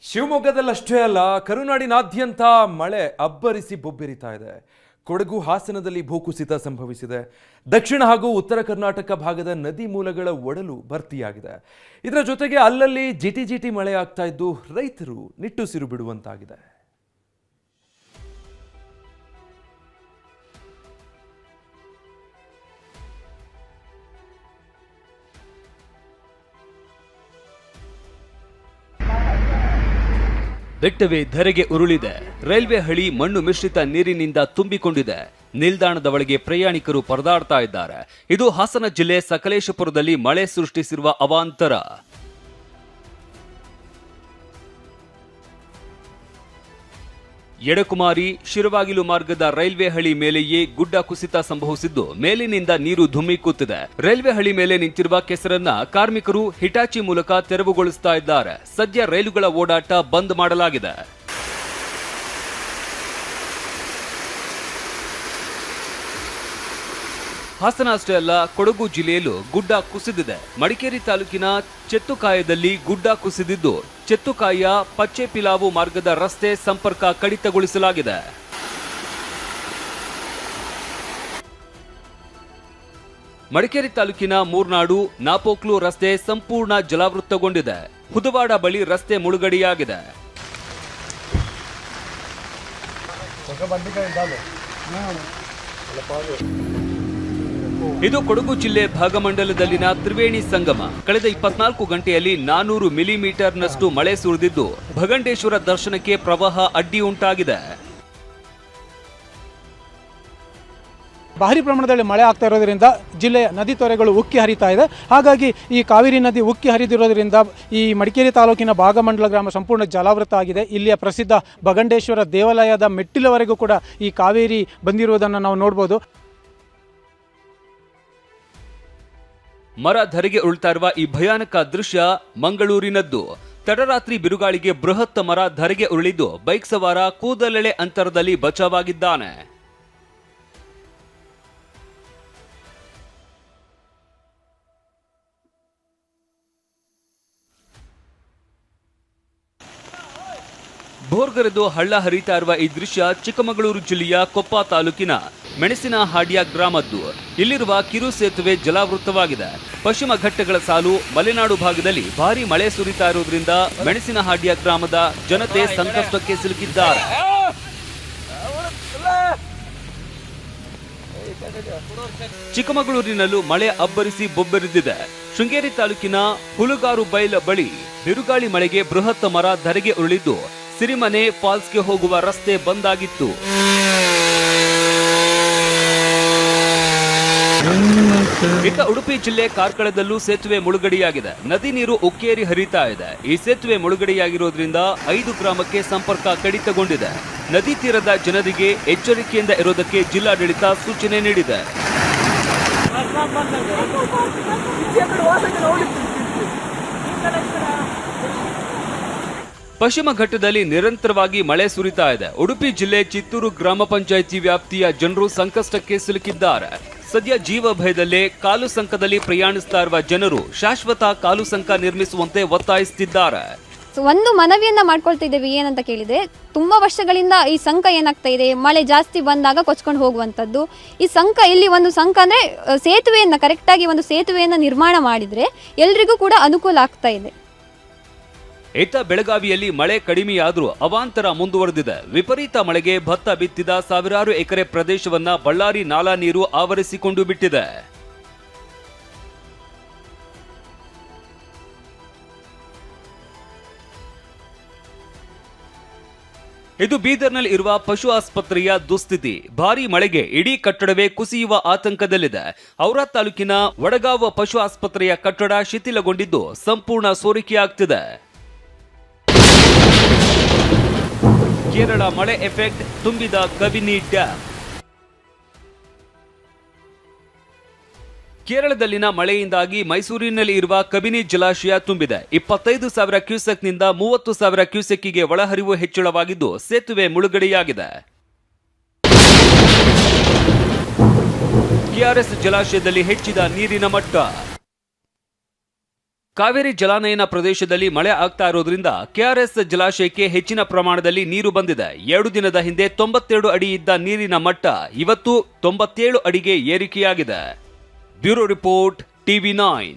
ಶಿವಮೊಗ್ಗದಲ್ಲಷ್ಟೇ ಅಲ್ಲ, ಕರುನಾಡಿನಾದ್ಯಂತ ಮಳೆ ಅಬ್ಬರಿಸಿ ಬೊಬ್ಬೆರಿತಾ ಇದೆ. ಕೊಡಗು ಹಾಸನದಲ್ಲಿ ಭೂಕುಸಿತ ಸಂಭವಿಸಿದೆ. ದಕ್ಷಿಣ ಹಾಗೂ ಉತ್ತರ ಕರ್ನಾಟಕ ಭಾಗದ ನದಿ ಮೂಲಗಳ ಒಡಲು ಭರ್ತಿಯಾಗಿದೆ. ಇದರ ಜೊತೆಗೆ ಅಲ್ಲಲ್ಲಿ ಜಿಟಿ ಜಿಟಿ ಮಳೆ ಆಗ್ತಾ ಇದ್ದು ರೈತರು ನಿಟ್ಟುಸಿರು ಬಿಡುವಂತಾಗಿದೆ. ಬೆಟ್ಟವೇ ಧರೆಗೆ ಉರುಳಿದೆ. ರೈಲ್ವೆ ಹಳಿ ಮಣ್ಣು ಮಿಶ್ರಿತ ನೀರಿನಿಂದ ತುಂಬಿಕೊಂಡಿದೆ. ನಿಲ್ದಾಣದ ಒಳಗೆ ಪ್ರಯಾಣಿಕರು ಪರದಾಡ್ತಾ ಇದ್ದಾರೆ. ಇದು ಹಾಸನ ಜಿಲ್ಲೆ ಸಕಲೇಶಪುರದಲ್ಲಿ ಮಳೆ ಸೃಷ್ಟಿಸಿರುವ ಅವಾಂತರ. ಎಡಕುಮಾರಿ ಶಿರವಾಗಿಲು ಮಾರ್ಗದ ರೈಲ್ವೆ ಹಳಿ ಮೇಲೆಯೇ ಗುಡ್ಡ ಕುಸಿತ ಸಂಭವಿಸಿದ್ದು ಮೇಲಿನಿಂದ ನೀರು ಧುಮ್ಮಿಕ್ಕುತ್ತಿದೆ. ರೈಲ್ವೆ ಹಳಿ ಮೇಲೆ ನಿಂತಿರುವ ಕೆಸರನ್ನ ಕಾರ್ಮಿಕರು ಹಿಟಾಚಿ ಮೂಲಕ ತೆರವುಗೊಳಿಸ್ತಾ ಇದ್ದಾರೆ. ಸದ್ಯ ರೈಲುಗಳ ಓಡಾಟ ಬಂದ್ ಮಾಡಲಾಗಿದೆ. ಹಾಸನ ಅಷ್ಟೇ ಅಲ್ಲ, ಕೊಡಗು ಜಿಲ್ಲೆಯಲ್ಲೂ ಗುಡ್ಡ ಕುಸಿದಿದೆ. ಮಡಿಕೇರಿ ತಾಲೂಕಿನ ಚೆತ್ತುಕಾಯದಲ್ಲಿ ಗುಡ್ಡ ಕುಸಿದಿದ್ದು ಚೆತ್ತುಕಾಯ ಪಚ್ಚೆಪಿಲಾವು ಮಾರ್ಗದ ರಸ್ತೆ ಸಂಪರ್ಕ ಕಡಿತಗೊಳಿಸಲಾಗಿದೆ. ಮಡಿಕೇರಿ ತಾಲೂಕಿನ ಮೂರ್ನಾಡು ನಾಪೋಕ್ಲು ರಸ್ತೆ ಸಂಪೂರ್ಣ ಜಲಾವೃತಗೊಂಡಿದೆ. ಹುದವಾಡ ಬಳಿ ರಸ್ತೆ ಮುಳುಗಡೆಯಾಗಿದೆ. ಇದು ಕೊಡಗು ಜಿಲ್ಲೆ ಭಾಗಮಂಡಲದಲ್ಲಿನ ತ್ರಿವೇಣಿ ಸಂಗಮ. ಕಳೆದ 24 ಗಂಟೆಯಲ್ಲಿ 400 ಮಿಲಿಮೀಟರ್ನಷ್ಟು ಮಳೆ ಸುರಿದಿದ್ದು ಭಗಂಡೇಶ್ವರ ದರ್ಶನಕ್ಕೆ ಪ್ರವಾಹ ಅಡ್ಡಿ ಉಂಟಾಗಿದೆ. ಭಾರಿ ಪ್ರಮಾಣದಲ್ಲಿ ಮಳೆ ಆಗ್ತಾ ಇರೋದ್ರಿಂದ ಜಿಲ್ಲೆಯ ನದಿ ತೊರೆಗಳು ಉಕ್ಕಿ ಹರಿತಾ ಇದೆ. ಹಾಗಾಗಿ ಈ ಕಾವೇರಿ ನದಿ ಉಕ್ಕಿ ಹರಿದಿರೋದ್ರಿಂದ ಈ ಮಡಿಕೇರಿ ತಾಲೂಕಿನ ಭಾಗಮಂಡಲ ಗ್ರಾಮ ಸಂಪೂರ್ಣ ಜಲಾವೃತ ಆಗಿದೆ. ಇಲ್ಲಿಯ ಪ್ರಸಿದ್ಧ ಭಗಂಡೇಶ್ವರ ದೇವಾಲಯದ ಮೆಟ್ಟಿಲವರೆಗೂ ಕೂಡ ಈ ಕಾವೇರಿ ಬಂದಿರುವುದನ್ನು ನಾವು ನೋಡ್ಬೋದು. ಮರ ಧರೆಗೆ ಉರುಳ್ತಾ ಇರುವ ಈ ಭಯಾನಕ ದೃಶ್ಯ ಮಂಗಳೂರಿನದ್ದು. ತಡರಾತ್ರಿ ಬಿರುಗಾಳಿಗೆ ಬೃಹತ್ ಮರ ಧರೆಗೆ ಉರುಳಿದ್ದು ಬೈಕ್ ಸವಾರ ಕೂದಲೆಳೆ ಅಂತರದಲ್ಲಿ ಬಚಾವಾಗಿದ್ದಾನೆ. ಬೋರ್ಗರೆದು ಹಳ್ಳ ಹರಿತಾ ಇರುವ ಈ ದೃಶ್ಯ ಚಿಕ್ಕಮಗಳೂರು ಜಿಲ್ಲೆಯ ಕೊಪ್ಪ ತಾಲೂಕಿನ ಮೆಣಸಿನಹಾಡಿಯ ಗ್ರಾಮದ್ದು. ಇಲ್ಲಿರುವ ಕಿರು ಸೇತುವೆ ಜಲಾವೃತವಾಗಿದೆ. ಪಶ್ಚಿಮ ಘಟ್ಟಗಳ ಸಾಲು ಮಲೆನಾಡು ಭಾಗದಲ್ಲಿ ಭಾರಿ ಮಳೆ ಸುರಿತಾ ಇರುವುದರಿಂದ ಮೆಣಸಿನಹಾಡಿಯ ಗ್ರಾಮದ ಜನತೆ ಸಂಕಷ್ಟಕ್ಕೆ ಸಿಲುಕಿದ್ದಾರೆ. ಚಿಕ್ಕಮಗಳೂರಿನಲ್ಲೂ ಮಳೆ ಅಬ್ಬರಿಸಿ ಬೊಬ್ಬೆರೆದಿದೆ. ಶೃಂಗೇರಿ ತಾಲೂಕಿನ ಹುಲುಗಾರು ಬೈಲ್ ಬಳಿ ಬಿರುಗಾಳಿ ಮಳೆಗೆ ಬೃಹತ್ ಮರ ಧರೆಗೆ ಉರುಳಿದ್ದು ಸಿರಿಮನೆ ಫಾಲ್ಸ್ಗೆ ಹೋಗುವ ರಸ್ತೆ ಬಂದಾಗಿತ್ತು. ಇತ್ತ ಉಡುಪಿ ಜಿಲ್ಲೆ ಕಾರ್ಕಳದಲ್ಲೂ ಸೇತುವೆ ಮುಳುಗಡೆಯಾಗಿದೆ. ನದಿ ನೀರು ಉಕ್ಕೇರಿ ಹರಿತಾ ಇದೆ. ಈ ಸೇತುವೆ ಮುಳುಗಡೆಯಾಗಿರೋದ್ರಿಂದ 5 ಗ್ರಾಮಕ್ಕೆ ಸಂಪರ್ಕ ಕಡಿತಗೊಂಡಿದೆ. ನದಿ ತೀರದ ಜನರಿಗೆ ಎಚ್ಚರಿಕೆಯಿಂದ ಇರೋದಕ್ಕೆ ಜಿಲ್ಲಾಡಳಿತ ಸೂಚನೆ ನೀಡಿದೆ. ಪಶ್ಚಿಮ ಘಟ್ಟದಲ್ಲಿ ನಿರಂತರವಾಗಿ ಮಳೆ ಸುರಿತಾ ಇದೆ. ಉಡುಪಿ ಜಿಲ್ಲೆ ಚಿತ್ತೂರು ಗ್ರಾಮ ಪಂಚಾಯಿತಿ ವ್ಯಾಪ್ತಿಯ ಜನರು ಸಂಕಷ್ಟಕ್ಕೆ ಸಿಲುಕಿದ್ದಾರೆ. ಸದ್ಯ ಜೀವ ಭಯದಲ್ಲೇ ಕಾಲು ಸಂಕದಲ್ಲಿ ಪ್ರಯಾಣಿಸ್ತಾ ಇರುವ ಜನರು ಶಾಶ್ವತ ಕಾಲು ಸಂಕ ನಿರ್ಮಿಸುವಂತೆ ಒತ್ತಾಯಿಸುತ್ತಿದ್ದಾರೆ. ಒಂದು ಮನವಿಯನ್ನ ಮಾಡ್ಕೊಳ್ತಿದ್ದೇವೆ. ಏನಂತ ಕೇಳಿದ್ರೆ, ತುಂಬಾ ವರ್ಷಗಳಿಂದ ಈ ಸಂಕ ಏನಾಗ್ತಾ ಇದೆ, ಮಳೆ ಜಾಸ್ತಿ ಬಂದಾಗ ಕೊಚ್ಕೊಂಡು ಹೋಗುವಂಥದ್ದು. ಈ ಸಂಕ, ಇಲ್ಲಿ ಒಂದು ಸಂಕ ಅಂದ್ರೆ ಸೇತುವೆಯನ್ನ ಕರೆಕ್ಟಾಗಿ ಒಂದು ಸೇತುವೆಯನ್ನ ನಿರ್ಮಾಣ ಮಾಡಿದ್ರೆ ಎಲ್ರಿಗೂ ಕೂಡ ಅನುಕೂಲ ಆಗ್ತಾ ಇದೆ. ಇತ್ತ ಬೆಳಗಾವಿಯಲ್ಲಿ ಮಳೆ ಕಡಿಮೆಯಾದರೂ ಅವಾಂತರ ಮುಂದುವರೆದಿದೆ. ವಿಪರೀತ ಮಳೆಗೆ ಭತ್ತ ಬಿತ್ತಿದ ಸಾವಿರಾರು ಎಕರೆ ಪ್ರದೇಶವನ್ನ ಬಳ್ಳಾರಿ ನಾಲಾ ನೀರು ಆವರಿಸಿಕೊಂಡು ಬಿಟ್ಟಿದೆ. ಇದು ಬೀದರ್ನಲ್ಲಿ ಇರುವ ಪಶು ಆಸ್ಪತ್ರೆಯ ದುಸ್ಥಿತಿ. ಭಾರೀ ಮಳೆಗೆ ಇಡೀ ಕಟ್ಟಡವೇ ಕುಸಿಯುವ ಆತಂಕದಲ್ಲಿದೆ. ಔರಾದ್ ತಾಲೂಕಿನ ವಡಗಾವ ಪಶು ಆಸ್ಪತ್ರೆಯ ಕಟ್ಟಡ ಶಿಥಿಲಗೊಂಡಿದ್ದು ಸಂಪೂರ್ಣ ಸೋರಿಕೆಯಾಗ್ತಿದೆ. ಕೇರಳ ಮಳೆ ಎಫೆಕ್ಟ್ ತುಂಬಿದ ಕಬಿನಿ ಡ್ಯಾಮ್. ಕೇರಳದಲ್ಲಿನ ಮಳೆಯಿಂದಾಗಿ ಮೈಸೂರಿನಲ್ಲಿ ಇರುವ ಕಬಿನಿ ಜಲಾಶಯ ತುಂಬಿದೆ. 25,000 ಕ್ಯೂಸೆಕ್ನಿಂದ 30,000 ಕ್ಯೂಸೆಕ್ಕಿಗೆ ಒಳಹರಿವು ಹೆಚ್ಚಳವಾಗಿದ್ದು ಸೇತುವೆ ಮುಳುಗಡೆಯಾಗಿದೆ. ಕೆಆರ್ಎಸ್ ಜಲಾಶಯದಲ್ಲಿ ಹೆಚ್ಚಿದ ನೀರಿನ ಮಟ್ಟ. ಕಾವೇರಿ ಜಲಾನಯನ ಪ್ರದೇಶದಲ್ಲಿ ಮಳೆ ಆಗ್ತಾ ಇರೋದ್ರಿಂದ ಕೆಆರ್ಎಸ್ ಜಲಾಶಯಕ್ಕೆ ಹೆಚ್ಚಿನ ಪ್ರಮಾಣದಲ್ಲಿ ನೀರು ಬಂದಿದೆ. 2 ದಿನದ ಹಿಂದೆ 92 ಅಡಿ ಇದ್ದ ನೀರಿನ ಮಟ್ಟ ಇವತ್ತು 97 ಅಡಿಗೆ ಏರಿಕೆಯಾಗಿದೆ. Bureau report, TV9.